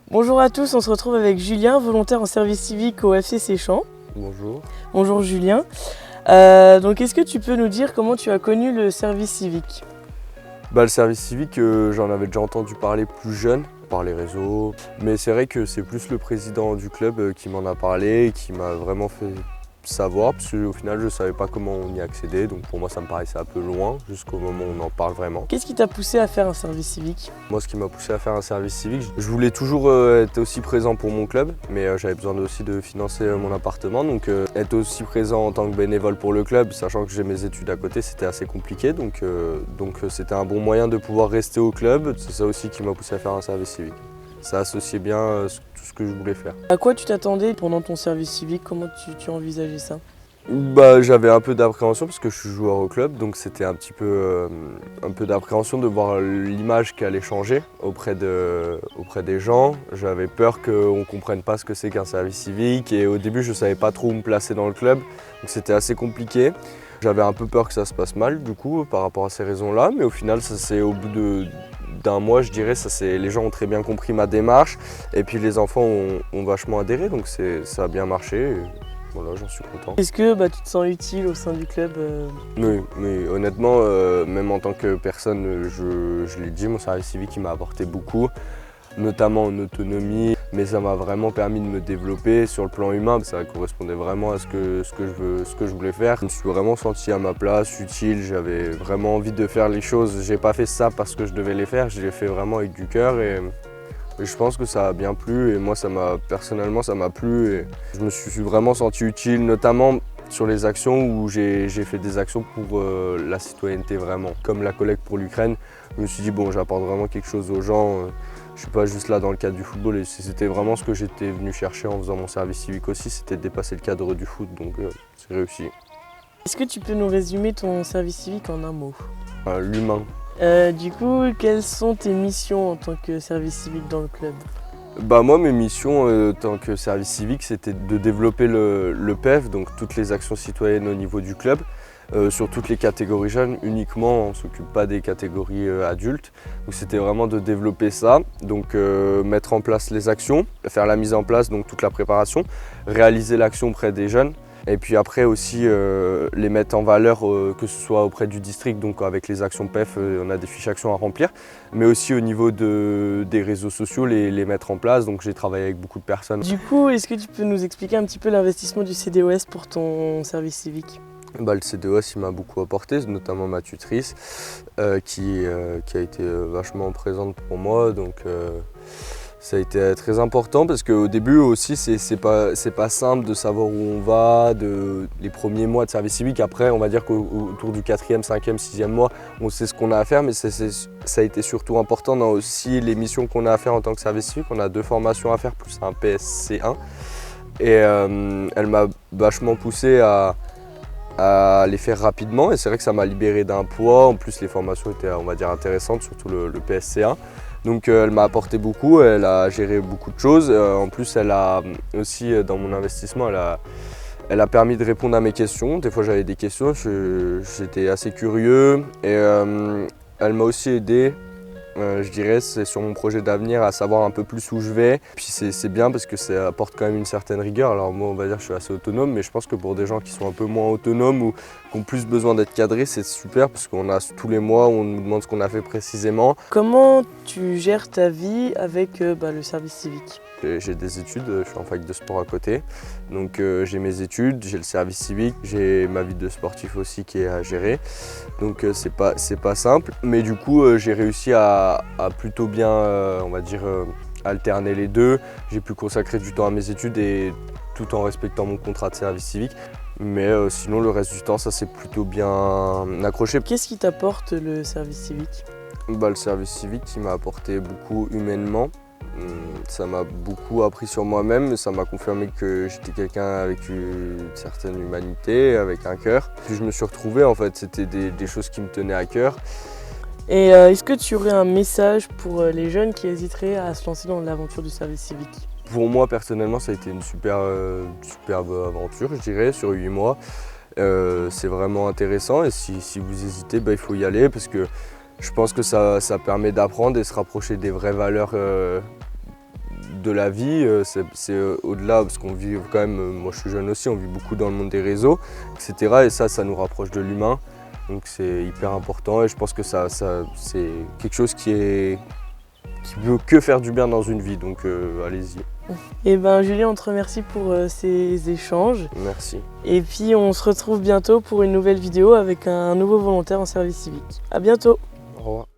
Bonjour à tous, on se retrouve avec Julien, volontaire en service civique au FC Séchant. Bonjour. Bonjour Julien. Donc est-ce que tu peux nous dire comment tu as connu le service civique? Le service civique, j'en avais déjà entendu parler plus jeune, par les réseaux. Mais c'est vrai que c'est plus le président du club qui m'en a parlé et qui m'a vraiment fait savoir, parce qu'au final je ne savais pas comment on y accédait, donc pour moi ça me paraissait un peu loin, jusqu'au moment où on en parle vraiment. Qu'est-ce qui t'a poussé à faire un service civique? Moi, ce qui m'a poussé à faire un service civique, je voulais toujours être aussi présent pour mon club, mais j'avais besoin aussi de financer mon appartement, donc être aussi présent en tant que bénévole pour le club, sachant que j'ai mes études à côté, c'était assez compliqué, donc c'était un bon moyen de pouvoir rester au club. C'est ça aussi qui m'a poussé à faire un service civique. Ça associait bien tout ce que je voulais faire. À quoi tu t'attendais pendant ton service civique? Comment tu envisageais ça? J'avais un peu d'appréhension parce que je suis joueur au club, donc c'était un peu d'appréhension de voir l'image qui allait changer auprès des gens. J'avais peur qu'on ne comprenne pas ce que c'est qu'un service civique et au début je ne savais pas trop où me placer dans le club, donc c'était assez compliqué. J'avais un peu peur que ça se passe mal du coup par rapport à ces raisons-là, mais au final ça c'est au bout d'un mois, je dirais, les gens ont très bien compris ma démarche et puis les enfants ont vachement adhéré, donc ça a bien marché. Voilà, j'en suis content. Est-ce que tu te sens utile au sein du club? Oui, mais honnêtement, même en tant que personne, je l'ai dit, mon service civique il m'a apporté beaucoup, notamment en autonomie, mais ça m'a vraiment permis de me développer sur le plan humain. Ça correspondait vraiment à ce que je voulais faire. Je me suis vraiment senti à ma place, utile, j'avais vraiment envie de faire les choses. J'ai pas fait ça parce que je devais les faire, je l'ai fait vraiment avec du cœur et je pense que ça a bien plu et moi personnellement ça m'a plu et je me suis vraiment senti utile, notamment sur les actions où j'ai fait des actions pour la citoyenneté vraiment. Comme la collecte pour l'Ukraine, je me suis dit bon, j'apporte vraiment quelque chose aux gens, je suis pas juste là dans le cadre du football et c'était vraiment ce que j'étais venu chercher en faisant mon service civique aussi, c'était de dépasser le cadre du foot, donc c'est réussi. Est-ce que tu peux nous résumer ton service civique en un mot? L'humain. Du coup, quelles sont tes missions en tant que service civique dans le club? Moi, mes missions en tant que service civique, c'était de développer le PEF, donc toutes les actions citoyennes au niveau du club, sur toutes les catégories jeunes uniquement, on ne s'occupe pas des catégories adultes. Donc c'était vraiment de développer ça, donc mettre en place les actions, faire la mise en place, donc toute la préparation, réaliser l'action auprès des jeunes. Et puis après aussi les mettre en valeur, que ce soit auprès du district, donc avec les actions PEF, on a des fiches actions à remplir, mais aussi au niveau des réseaux sociaux, les mettre en place. Donc j'ai travaillé avec beaucoup de personnes. Du coup, est-ce que tu peux nous expliquer un petit peu l'investissement du CDOS pour ton service civique? Le CDOS il m'a beaucoup apporté, notamment ma tutrice qui a été vachement présente pour moi. Donc, ça a été très important parce qu'au début aussi c'est pas simple de savoir où on va, les premiers mois de service civique. Après on va dire qu'autour du 4e, 5e, 6e mois on sait ce qu'on a à faire, mais ça a été surtout important dans aussi les missions qu'on a à faire en tant que service civique. On a 2 formations à faire plus un PSC1 et elle m'a vachement poussé à les faire rapidement et c'est vrai que ça m'a libéré d'un poids. En plus les formations étaient, on va dire, intéressantes, surtout le PSC1. Donc elle m'a apporté beaucoup, elle a géré beaucoup de choses. En plus elle a aussi, dans mon investissement, elle a permis de répondre à mes questions. Des fois j'avais des questions, j'étais assez curieux et elle m'a aussi aidé. Je dirais, c'est sur mon projet d'avenir, à savoir un peu plus où je vais. Puis c'est bien parce que ça apporte quand même une certaine rigueur. Alors moi on va dire que je suis assez autonome, mais je pense que pour des gens qui sont un peu moins autonomes ou qui ont plus besoin d'être cadrés, c'est super parce qu'on a tous les mois, on nous demande ce qu'on a fait précisément. Comment tu gères ta vie avec le service civique? J'ai des études, je suis en fac de sport à côté, donc j'ai mes études, j'ai le service civique, j'ai ma vie de sportif aussi qui est à gérer, donc c'est pas simple, mais du coup j'ai réussi à plutôt bien, on va dire, alterner les deux. J'ai pu consacrer du temps à mes études et tout en respectant mon contrat de service civique, mais sinon le reste du temps ça s'est plutôt bien accroché. Qu'est-ce qui t'apporte le service civique? Le service civique qui m'a apporté beaucoup humainement. Ça m'a beaucoup appris sur moi-même, ça m'a confirmé que j'étais quelqu'un avec une certaine humanité, avec un cœur. Puis je me suis retrouvé, en fait, c'était des choses qui me tenaient à cœur. Et est-ce que tu aurais un message pour les jeunes qui hésiteraient à se lancer dans l'aventure du service civique? Pour moi, personnellement, ça a été une superbe aventure, je dirais, sur 8 mois. C'est vraiment intéressant et si vous hésitez, il faut y aller parce que je pense que ça permet d'apprendre et se rapprocher des vraies valeurs de la vie, c'est au-delà, parce qu'on vit quand même, moi je suis jeune aussi, on vit beaucoup dans le monde des réseaux, etc. Et ça nous rapproche de l'humain, donc c'est hyper important et je pense que ça c'est quelque chose qui veut que faire du bien dans une vie, donc allez-y. Et ben Julien, on te remercie pour ces échanges. Merci. Et puis on se retrouve bientôt pour une nouvelle vidéo avec un nouveau volontaire en service civique. À bientôt. Au revoir.